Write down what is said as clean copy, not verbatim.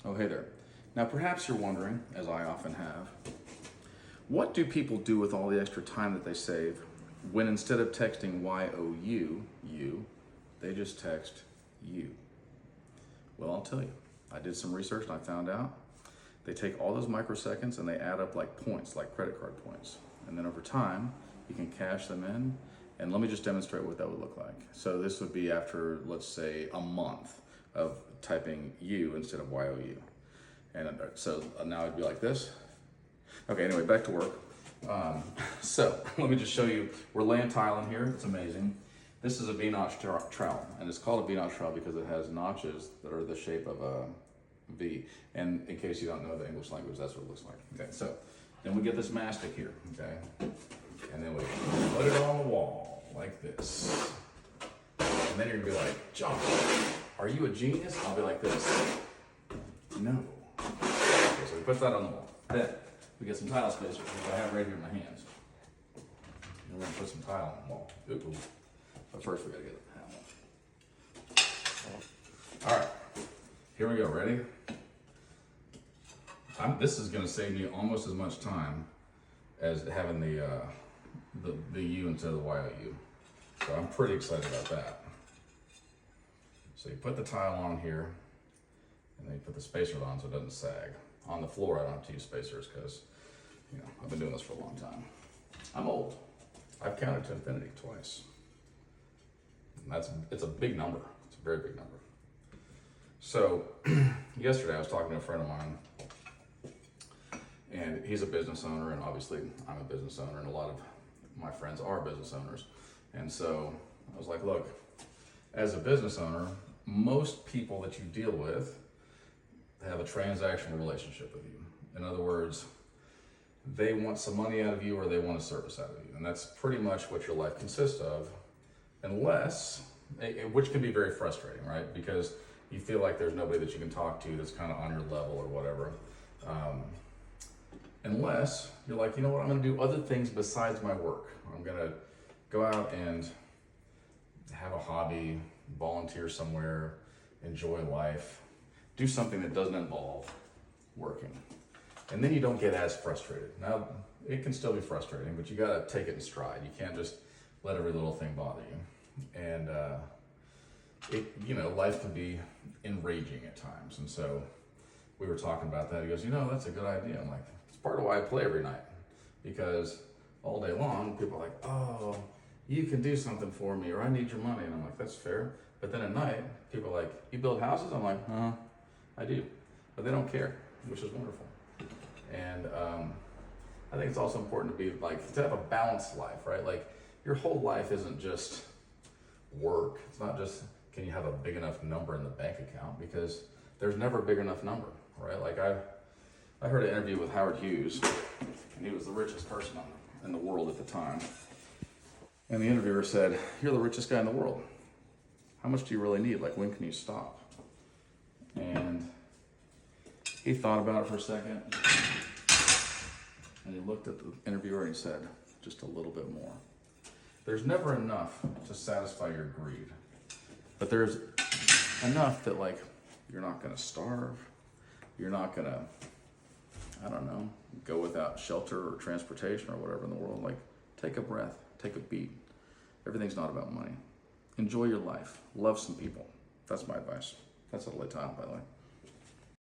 Oh, hey there. Now, perhaps you're wondering, as I often have, what do people do with all the extra time that they save when instead of texting you, they just text you? Well, I'll tell you. I did some research and I found out they take all those microseconds and they add up like points, like credit card points. And then over time, you can cash them in. And let me just demonstrate what that would look like. So this would be after, let's say, a month of typing you instead of YOU. And so now it'd be like this. Okay, anyway, back to work. So let me just show you, we're laying tile in here, it's amazing. This is a V-notch trowel, and it's called a V-notch trowel because it has notches that are the shape of a V. And in case you don't know the English language, that's what it looks like. Okay, so then we get this mastic here, okay? And then we put it on the wall like this. And then you're gonna be like, John, are you a genius? I'll be like this. No. Okay, so we put that on the wall. Then we get some tile spacers, which I have right here in my hands. And we're gonna put some tile on the wall. Ooh. But first we gotta get the hammer. All right, here we go, ready? This is gonna save you almost as much time as having the U instead of the YOU. So I'm pretty excited about that. So you put the tile on here, and then you put the spacers on so it doesn't sag. On the floor, I don't have to use spacers because, I've been doing this for a long time. I'm old. I've counted to infinity twice. And it's a big number. It's a very big number. So yesterday I was talking to a friend of mine, and he's a business owner, and obviously I'm a business owner, and a lot of my friends are business owners. And so I was like, look, as a business owner, most people that you deal with have a transactional relationship with you. In other words, they want some money out of you or they want a service out of you. And that's pretty much what your life consists of, which can be very frustrating, right? Because you feel like there's nobody that you can talk to that's kind of on your level or whatever. Unless you're like, you know what, I'm gonna do other things besides my work. I'm gonna go out and have a hobby, volunteer somewhere, enjoy life, do something that doesn't involve working. And then you don't get as frustrated. Now, it can still be frustrating, but you gotta take it in stride. You can't just let every little thing bother you. And life can be enraging at times. And so we were talking about that. He goes, that's a good idea. I'm like, it's part of why I play every night. Because all day long, people are like, oh, you can do something for me, or I need your money. And I'm like, that's fair. But then at night, people are like, you build houses? I'm like, I do. But they don't care, which is wonderful. And I think it's also important to have a balanced life, right? Like, your whole life isn't just work. It's not just, can you have a big enough number in the bank account? Because there's never a big enough number, right? Like, I heard an interview with Howard Hughes, and he was the richest person in the world at the time. And the interviewer said, you're the richest guy in the world. How much do you really need? Like, when can you stop? And he thought about it for a second, and he looked at the interviewer and he said, just a little bit more. There's never enough to satisfy your greed, but there's enough that, like, you're not gonna starve, you're not gonna, go without shelter or transportation or whatever in the world. Like, take a breath, take a beat. Everything's not about money. Enjoy your life, love some people. That's my advice. That's a late time, by the way.